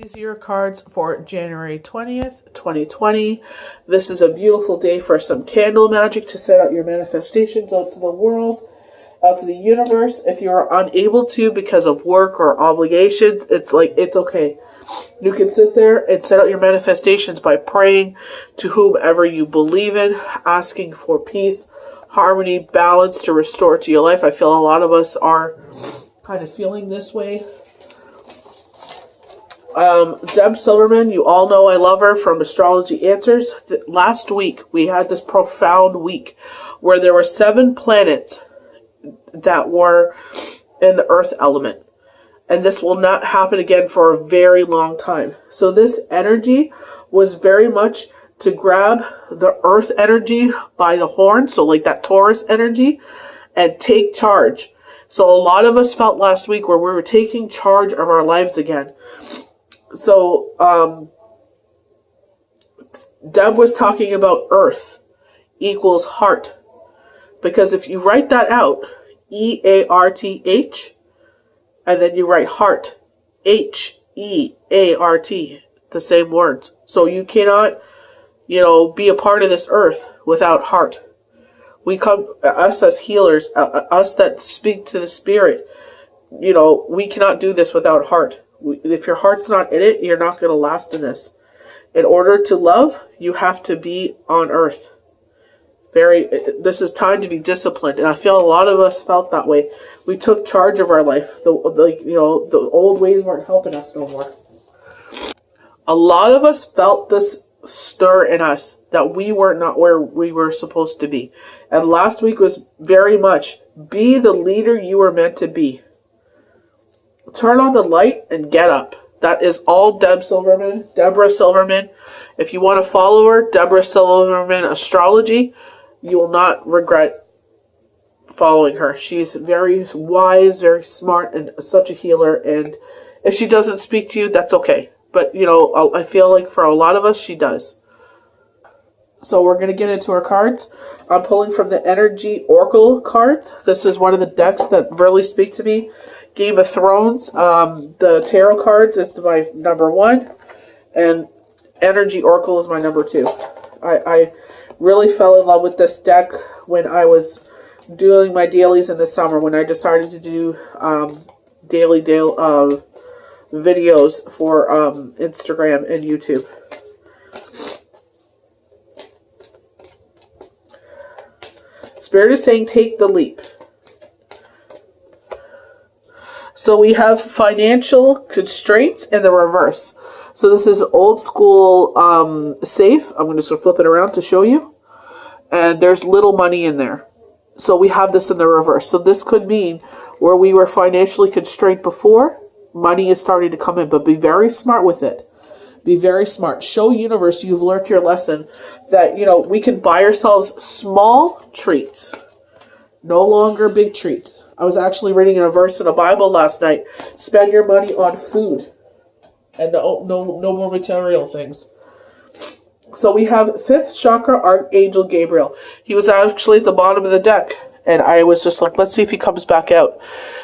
These are your cards for January 20th, 2020. This is a beautiful day for some candle magic to set out your manifestations out to the world, out to the universe. If you are unable to because of work or obligations, it's okay. You can sit there and set out your manifestations by praying to whomever you believe in, asking for peace, harmony, balance to restore to your life. I feel a lot of us are kind of feeling this way. Deb Silverman, you all know I love her from Astrology Answers. Last week, we had this profound week where there were 7 planets that were in the earth element. And this will not happen again for a very long time. So this energy was very much to grab the earth energy by the horn, so like that Taurus energy, and take charge. So a lot of us felt last week where we were taking charge of our lives again. So, Deb was talking about earth equals heart. Because if you write that out, E-A-R-T-H, and then you write heart, H-E-A-R-T, the same words. So you cannot, be a part of this earth without heart. We come, us as healers, us that speak to the spirit, we cannot do this without heart. If your heart's not in it, you're not going to last in this. In order to love, you have to be on earth. This is time to be disciplined, and I feel a lot of us felt that way. We took charge of our life. The old ways weren't helping us no more. A lot of us felt this stir in us that we were not where we were supposed to be. And last week was very much be the leader you were meant to be. Turn on the light and get up. That is all Deborah Silverman. If you want to follow her, Deborah Silverman Astrology, you will not regret following her. She's very wise, very smart, and such a healer. And if she doesn't speak to you, that's okay. But, I feel like for a lot of us, she does. So we're going to get into our cards. I'm pulling from the Energy Oracle cards. This is one of the decks that really speak to me. Game of Thrones, the tarot cards is my number 1, and Energy Oracle is my number 2. I really fell in love with this deck when I was doing my dailies in the summer, when I decided to do daily videos for Instagram and YouTube. Spirit is saying take the leap. So we have financial constraints in the reverse. So this is an old school safe. I'm going to sort of flip it around to show you. And there's little money in there. So we have this in the reverse. So this could mean where we were financially constrained before, money is starting to come in. But be very smart with it. Be very smart. Show universe you've learned your lesson that, we can buy ourselves small treats. No longer big treats. I was actually reading a verse in the Bible last night. Spend your money on food. And no more material things. So we have 5th chakra Archangel Gabriel. He was actually at the bottom of the deck. And I was just like, let's see if he comes back out.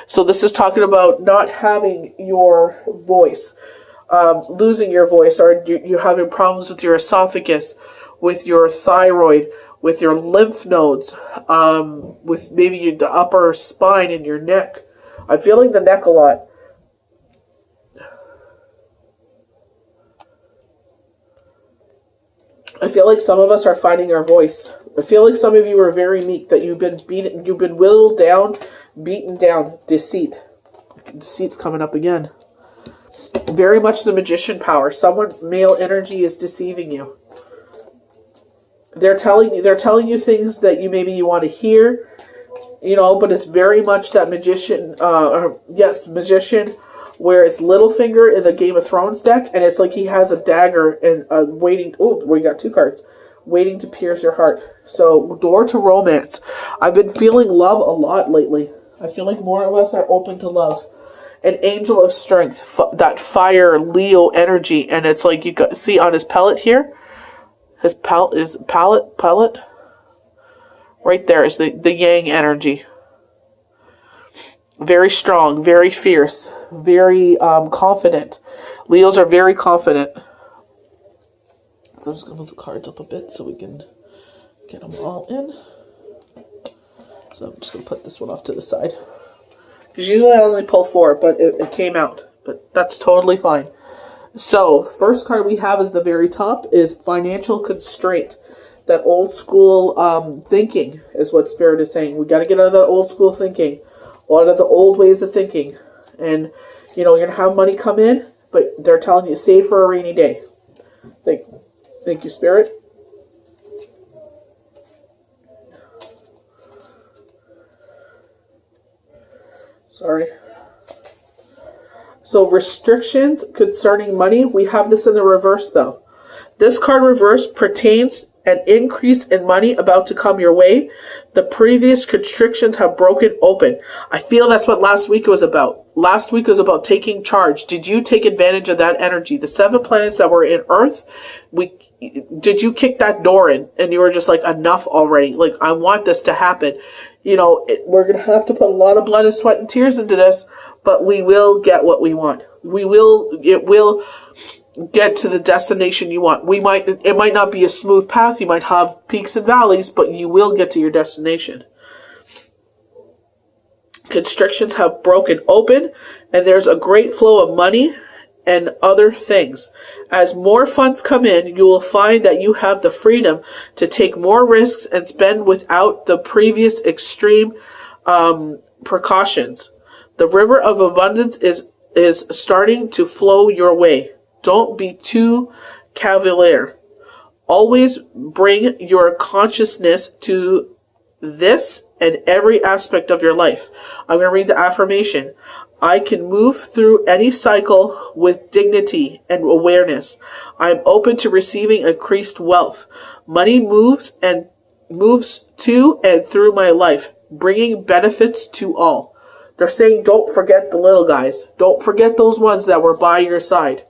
So this is talking about not having your voice. Losing your voice. Or you're having problems with your esophagus. With your thyroid. With your lymph nodes, with maybe the upper spine and your neck. I'm feeling the neck a lot. I feel like some of us are finding our voice. I feel like some of you are very meek, that you've been whittled down, beaten down. Deceit. Deceit's coming up again. Very much the magician power. Male energy is deceiving you. They're telling you things that you want to hear, but it's very much that magician, magician, where it's Littlefinger in the Game of Thrones deck, and it's like he has a dagger and waiting. Oh, we got 2 cards, waiting to pierce your heart. So door to romance. I've been feeling love a lot lately. I feel like more of us are open to love. An angel of strength, that fire Leo energy, and it's like see on his pellet here. His pellet. Right there is the yang energy. Very strong, very fierce, very confident. Leos are very confident. So I'm just going to move the cards up a bit so we can get them all in. So I'm just going to put this one off to the side. Because usually I only pull 4, but it came out. But that's totally fine. So, the first card we have is the very top is financial constraint. That old school thinking is what Spirit is saying. We got to get out of that old school thinking. Out of the old ways of thinking. And, you're going to have money come in, but they're telling you save for a rainy day. Thank you, Spirit. Sorry. So restrictions concerning money, we have this in the reverse though. This card reverse pertains an increase in money about to come your way. The previous constrictions have broken open. I feel that's what last week was about. Last week was about taking charge. Did you take advantage of that energy? The 7 planets that were in Earth, did you kick that door in and you were just like, enough already? Like, I want this to happen. We're going to have to put a lot of blood and sweat and tears into this, but we will get what we want. It will get to the destination you want. It might not be a smooth path. You might have peaks and valleys, but you will get to your destination. Constrictions have broken open, and there's a great flow of money and other things. As more funds come in, you will find that you have the freedom to take more risks and spend without the previous extreme precautions. The river of abundance is starting to flow your way. Don't be too cavalier. Always bring your consciousness to this and every aspect of your life. I'm going to read the affirmation. I can move through any cycle with dignity and awareness. I'm open to receiving increased wealth. Money moves to and through my life, bringing benefits to all. They're saying don't forget the little guys. Don't forget those ones that were by your side.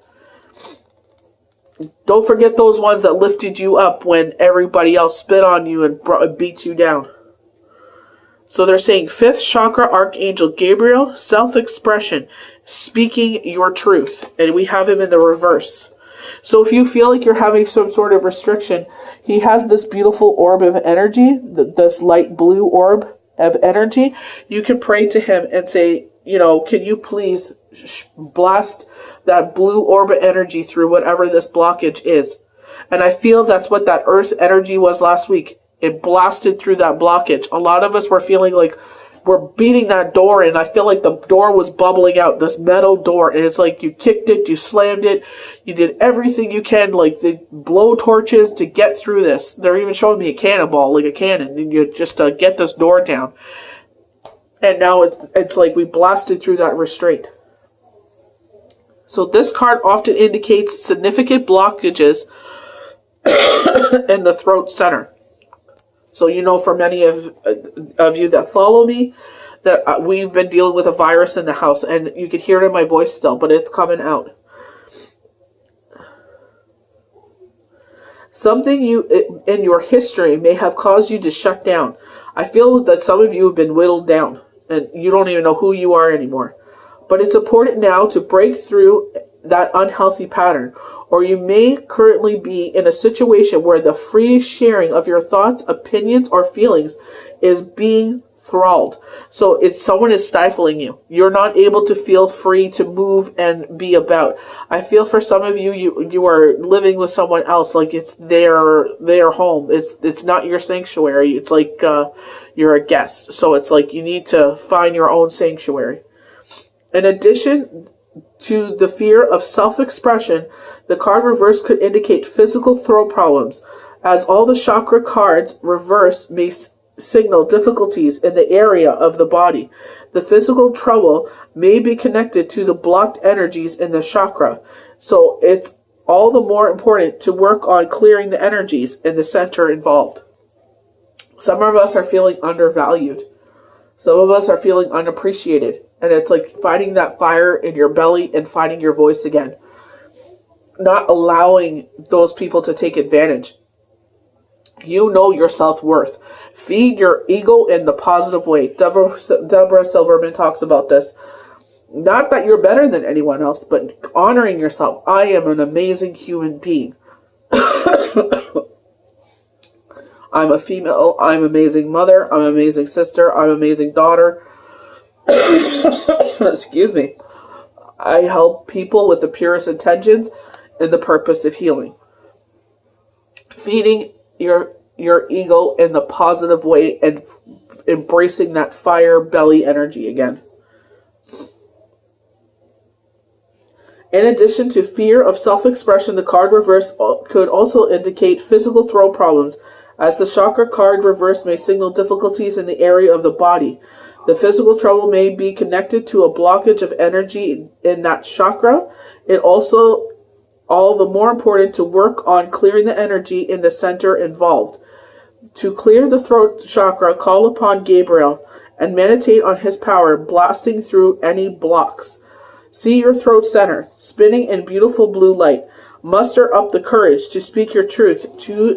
Don't forget those ones that lifted you up when everybody else spit on you and beat you down. So they're saying 5th chakra, Archangel Gabriel, self-expression, speaking your truth. And we have him in the reverse. So if you feel like you're having some sort of restriction, he has this beautiful orb of energy, this light blue orb of energy. You can pray to him and say, can you please blast that blue orb of energy through whatever this blockage is. And I feel that's what that earth energy was last week. It blasted through that blockage. A lot of us were feeling like we're beating that door in. I feel like the door was bubbling out, this metal door. And it's like you kicked it, you slammed it, you did everything you can, like the blow torches to get through this. They're even showing me a cannonball, like a cannon, and you just get this door down. And now it's like we blasted through that restraint. So this card often indicates significant blockages in the throat center. So for many of you that follow me, that we've been dealing with a virus in the house, and you can hear it in my voice still, but it's coming out. Something in your history may have caused you to shut down. I feel that some of you have been whittled down, and you don't even know who you are anymore. But it's important now to break through that unhealthy pattern, or you may currently be in a situation where the free sharing of your thoughts, opinions, or feelings is being thralled. So someone is stifling you. You're not able to feel free to move and be about. I feel for some of you, you are living with someone else, like it's their home. It's not your sanctuary. It's like you're a guest. So it's like you need to find your own sanctuary. In addition to the fear of self-expression, the card reverse could indicate physical throat problems, as all the chakra cards reverse may signal difficulties in the area of the body. The physical trouble may be connected to the blocked energies in the chakra, so it's all the more important to work on clearing the energies in the center involved. Some of us are feeling undervalued. Some of us are feeling unappreciated. And it's like finding that fire in your belly and finding your voice again. Not allowing those people to take advantage. You know your self-worth. Feed your ego in the positive way. Deborah Silverman talks about this. Not that you're better than anyone else, but honoring yourself. I am an amazing human being. I'm a female. I'm an amazing mother. I'm an amazing sister. I'm an amazing daughter. Excuse me. I help people with the purest intentions and the purpose of healing. Feeding your ego in the positive way and embracing that fire belly energy again. In addition to fear of self-expression, the card reverse could also indicate physical throat problems, as the chakra card reverse may signal difficulties in the area of the body. The physical trouble may be connected to a blockage of energy in that chakra. It also all the more important to work on clearing the energy in the center involved. To clear the throat chakra, call upon Gabriel and meditate on his power, blasting through any blocks. See your throat center, spinning in beautiful blue light. Muster up the courage to speak your truth to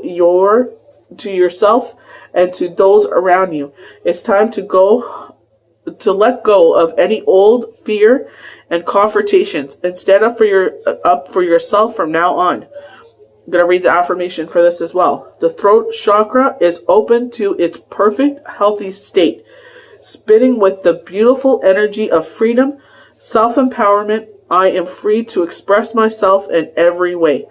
yourself and to those around you. It's time to let go of any old fear and confrontations and stand up for yourself from now on. I'm going to read the affirmation for this as well. The throat chakra is open to its perfect, healthy state, spinning with the beautiful energy of freedom, self-empowerment. I am free to express myself in every way.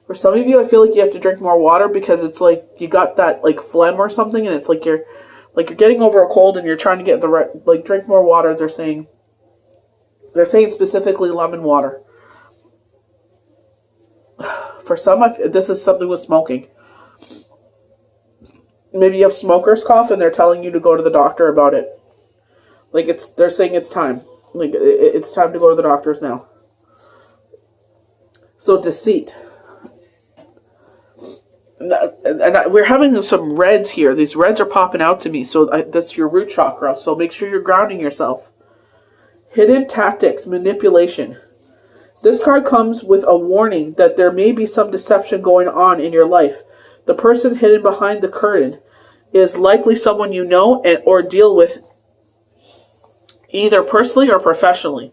For some of you, I feel like you have to drink more water because it's like you got that like phlegm or something, and it's like you're getting over a cold and you're trying to get the right, like drink more water. They're saying specifically lemon water. For some, this is something with smoking. Maybe you have smoker's cough and they're telling you to go to the doctor about it. Like they're saying it's time. Like it's time to go to the doctors now. So deceit. And we're having some reds here. These reds are popping out to me. So that's your root chakra. So make sure you're grounding yourself. Hidden tactics, manipulation. This card comes with a warning that there may be some deception going on in your life. The person hidden behind the curtain is likely someone you know or deal with either personally or professionally.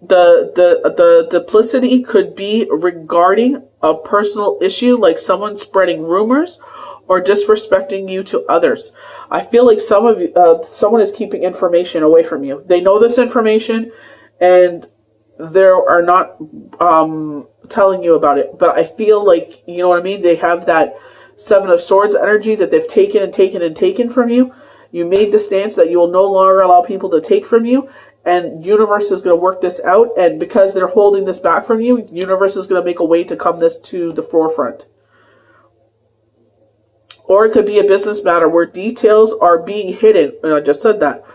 The duplicity could be regarding a personal issue, like someone spreading rumors or disrespecting you to others. I feel like someone is keeping information away from you. They know this information and they are not telling you about it. But I feel like, you know what I mean? They have that Seven of Swords energy that they've taken and taken and taken from you. You made the stance that you will no longer allow people to take from you. And universe is going to work this out. And because they're holding this back from you, universe is going to make a way to come this to the forefront. Or it could be a business matter where details are being hidden. And I just said that.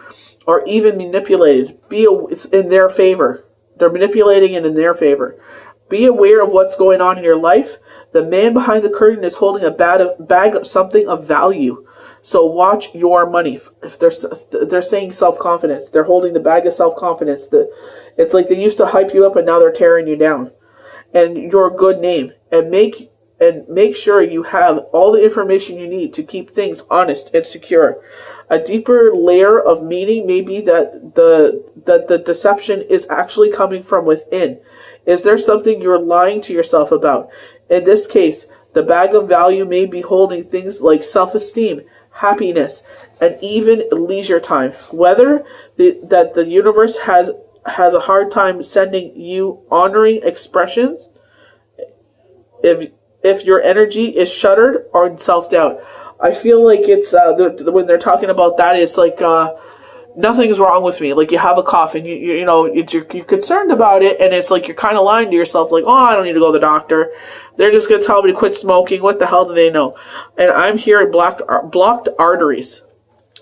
Or even manipulated. It's in their favor. They're manipulating it in their favor. Be aware of what's going on in your life. The man behind the curtain is holding a bag of something of value. So watch your money. If they're saying self-confidence, they're holding the bag of self-confidence. It's like they used to hype you up and now they're tearing you down. And your good name. And make sure you have all the information you need to keep things honest and secure. A deeper layer of meaning may be that the deception is actually coming from within. Is there something you're lying to yourself about? In this case, the bag of value may be holding things like self-esteem, happiness, and even leisure time. Whether that the universe has a hard time sending you honoring expressions, if your energy is shuttered or in self-doubt. I feel like it's when they're talking about that, it's like nothing's wrong with me. Like you have a cough and you're concerned about it, and it's like you're kind of lying to yourself, like, oh, I don't need to go to the doctor. They're just going to tell me to quit smoking. What the hell do they know? And I'm hearing blocked arteries.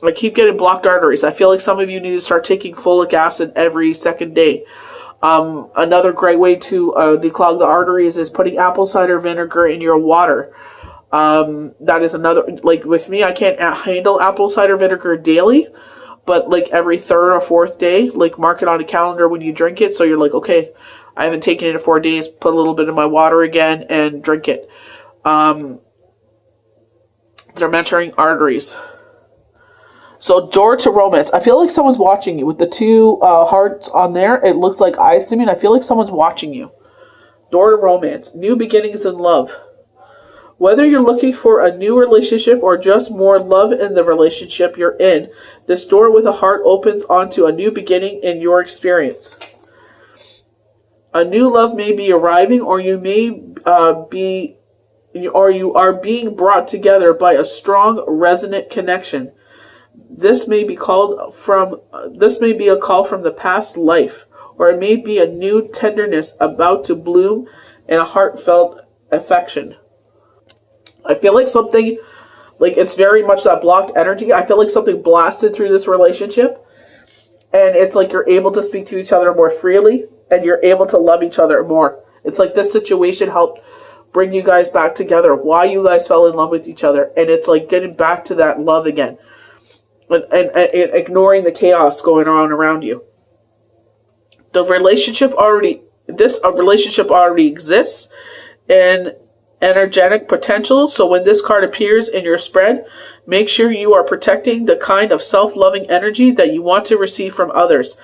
I keep getting blocked arteries. I feel like some of you need to start taking folic acid every second day. Another great way to declog the arteries is putting apple cider vinegar in your water. That is another, like with me, I can't handle apple cider vinegar daily, but like every third or fourth day, like mark it on a calendar when you drink it. So you're like, okay, I haven't taken it in 4 days, put a little bit in my water again and drink it. They're measuring arteries. So door to romance. I feel like someone's watching you. With the two hearts on there, it looks like eyes to me, and I feel like someone's watching you. Door to romance. New beginnings in love. Whether you're looking for a new relationship or just more love in the relationship you're in, this door with a heart opens onto a new beginning in your experience. A new love may be arriving, or you are being brought together by a strong, resonant connection. This may be a call from the past life, or it may be a new tenderness about to bloom in a heartfelt affection. I feel like something, like it's very much that blocked energy. I feel like something blasted through this relationship, and it's like you're able to speak to each other more freely, and you're able to love each other more. It's like this situation helped bring you guys back together, why you guys fell in love with each other, and it's like getting back to that love again, and ignoring the chaos going on around you. This relationship already exists in energetic potential. So when this card appears in your spread, make sure you are protecting the kind of self-loving energy that you want to receive from others.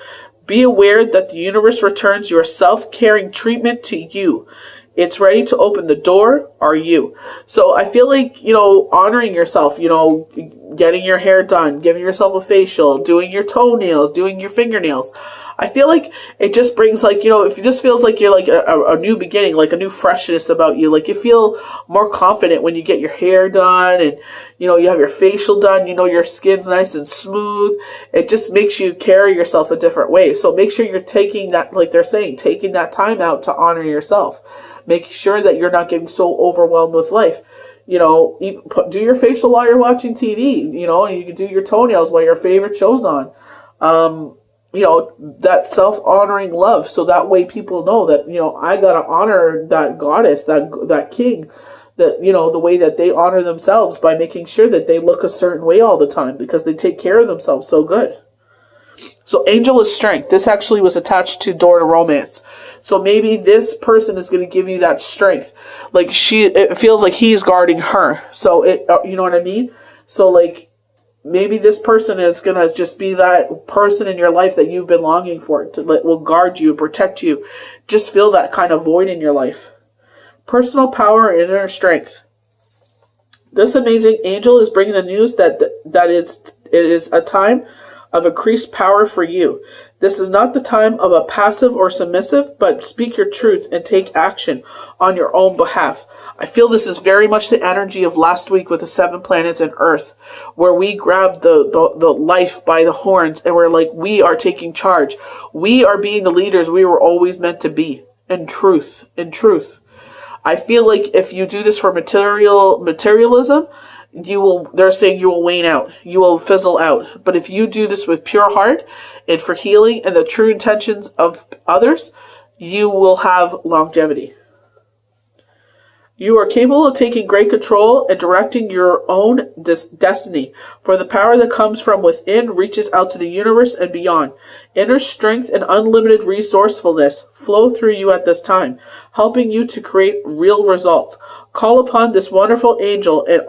Be aware that the universe returns your self-caring treatment to you. It's ready to open the door. Are you? So I feel like, honoring yourself, getting your hair done, giving yourself a facial, doing your toenails, doing your fingernails. I feel like it just brings if it just feels like you're like a new beginning, like a new freshness about you. Like you feel more confident when you get your hair done and, you have your facial done, your skin's nice and smooth. It just makes you carry yourself a different way. So make sure you're taking that, like they're saying, taking that time out to honor yourself. Make sure that you're not getting so overwhelmed with life. Do your facial while you're watching TV, and you can do your toenails while your favorite show's on. That self-honoring love. So that way people know that, I got to honor that goddess, that king, that, the way that they honor themselves by making sure that they look a certain way all the time because they take care of themselves so good. So angel is strength. This actually was attached to door to romance. So maybe this person is going to give you that strength. Like it feels like he's guarding her. So you know what I mean? So maybe this person is going to just be that person in your life that you've been longing for, will guard you, protect you. Just fill that kind of void in your life. Personal power and inner strength. This amazing angel is bringing the news that it is a time of increased power for you. This is not the time of a passive or submissive, but speak your truth and take action on your own behalf. I feel this is very much the energy of last week with the 7 planets and Earth, where we grabbed the life by the horns and we're like, we are taking charge. We are being the leaders we were always meant to be. In truth. I feel like if you do this for materialism, they're saying you will wane out. You will fizzle out. But if you do this with pure heart and for healing and the true intentions of others, you will have longevity. You are capable of taking great control and directing your own destiny, for the power that comes from within reaches out to the universe and beyond. Inner strength and unlimited resourcefulness flow through you at this time, helping you to create real results. Call upon this wonderful angel and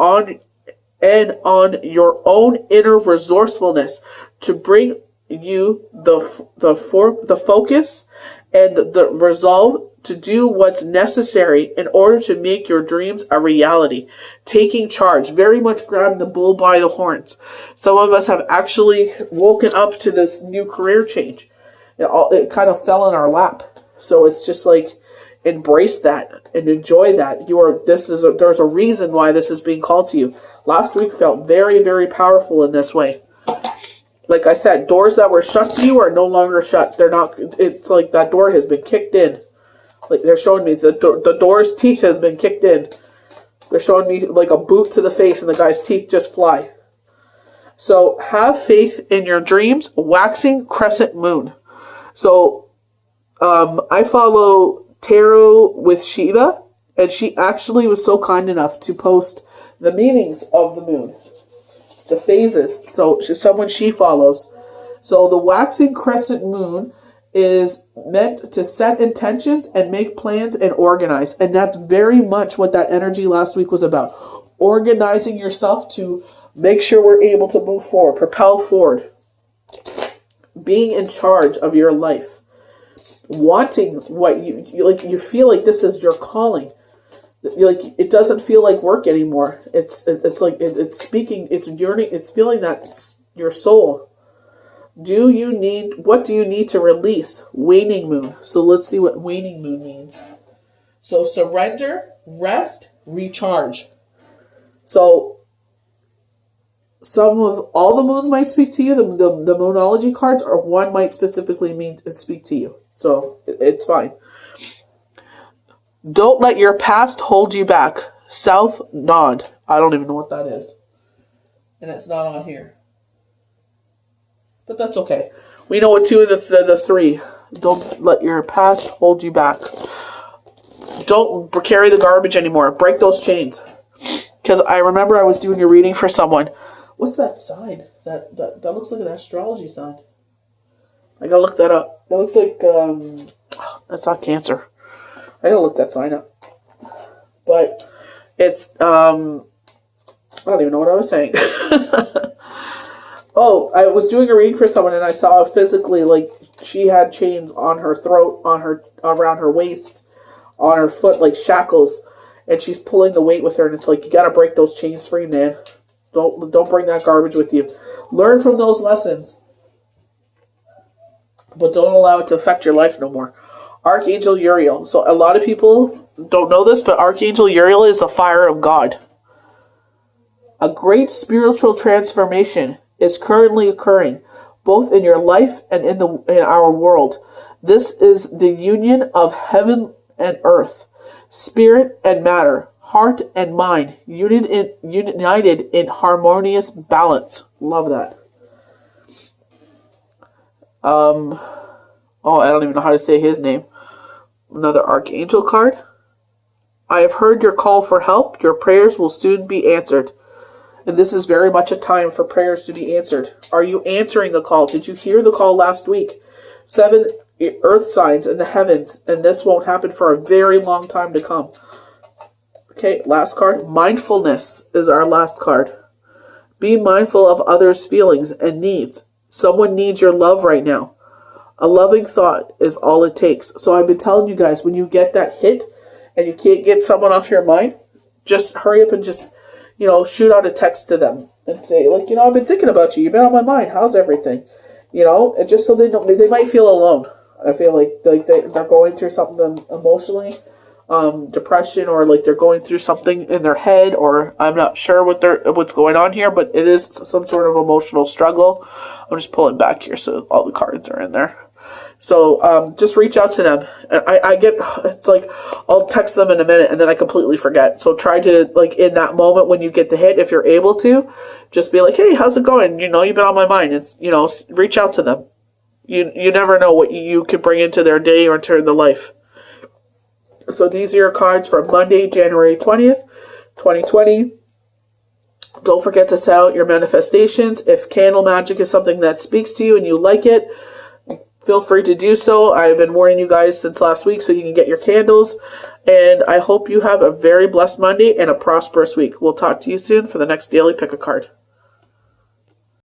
on your own inner resourcefulness to bring you the focus and the resolve to do what's necessary in order to make your dreams a reality. Taking charge, very much grabbing the bull by the horns. Some of us have actually woken up to this new career change. It kind of fell in our lap. So it's just like, embrace that and enjoy that. There's a reason why this is being called to you. Last week felt very, very powerful in this way. Like I said, doors that were shut to you are no longer shut. They're not. It's like that door has been kicked in. Like they're showing me the door's teeth has been kicked in. They're showing me like a boot to the face and the guy's teeth just fly. So have faith in your dreams. Waxing crescent moon. So I follow Tarot with Shiva, and she actually was so kind enough to post the meanings of the moon, the phases. So she's someone she follows. So the waxing crescent moon is meant to set intentions and make plans and organize. And that's very much what that energy last week was about. Organizing yourself to Make sure we're able to move forward, propel forward. Being in charge of your life. Wanting what you like, you feel like this is your calling. Like, it doesn't feel like work anymore. It's speaking, it's yearning, it's feeling that it's your soul. What do you need to release? Waning moon. So let's see what waning moon means. So surrender, rest, recharge. So all the moons might speak to you. The moonology cards, or one might specifically speak to you. So it's fine. Don't let your past hold you back. South nod. I don't even know what that is. And it's not on here. But that's okay. We know what two of the three. Don't let your past hold you back. Don't carry the garbage anymore. Break those chains. Because I remember I was doing a reading for someone. What's that sign? That looks like an astrology sign. I gotta look that up. That looks like, that's not Cancer. I gotta look that sign up. But it's, I don't even know what I was saying. Oh, I was doing a reading for someone and I saw physically, like, she had chains on her throat, around her waist, on her foot, like shackles, and she's pulling the weight with her, and it's like, you gotta break those chains free, man. Don't bring that garbage with you. Learn from those lessons, but don't allow it to affect your life no more. Archangel Uriel. So a lot of people don't know this, but Archangel Uriel is the fire of God. A great spiritual transformation is currently occurring, both in your life and in our world. This is the union of heaven and earth, spirit and matter, heart and mind, united in harmonious balance. Love that. I don't even know how to say his name. Another Archangel card. I have heard your call for help. Your prayers will soon be answered. And this is very much a time for prayers to be answered. Are you answering the call? Did you hear the call last week? 7 earth signs in the heavens, and this won't happen for a very long time to come. Okay, last card. Mindfulness is our last card. Be mindful of others' feelings and needs. Someone needs your love right now. A loving thought is all it takes. So I've been telling you guys, when you get that hit and you can't get someone off your mind, just hurry up and just, shoot out a text to them and say, like, I've been thinking about you. You've been on my mind. How's everything? And just so they might feel alone. I feel like they're going through something emotionally, depression, or like they're going through something in their head, or I'm not sure what's going on here, but it is some sort of emotional struggle. I'm just pulling back here so all the cards are in there. So just reach out to them. It's like I'll text them in a minute and then I completely forget. So try to, like, in that moment when you get the hit, if you're able to, just be like, hey, how's it going? You've been on my mind. It's, reach out to them. You never know what you could bring into their day or into their life. So these are your cards for Monday, January 20th, 2020. Don't forget to set out your manifestations. If candle magic is something that speaks to you and you like it, feel free to do so. I've been warning you guys since last week so you can get your candles. And I hope you have a very blessed Monday and a prosperous week. We'll talk to you soon for the next Daily Pick a Card.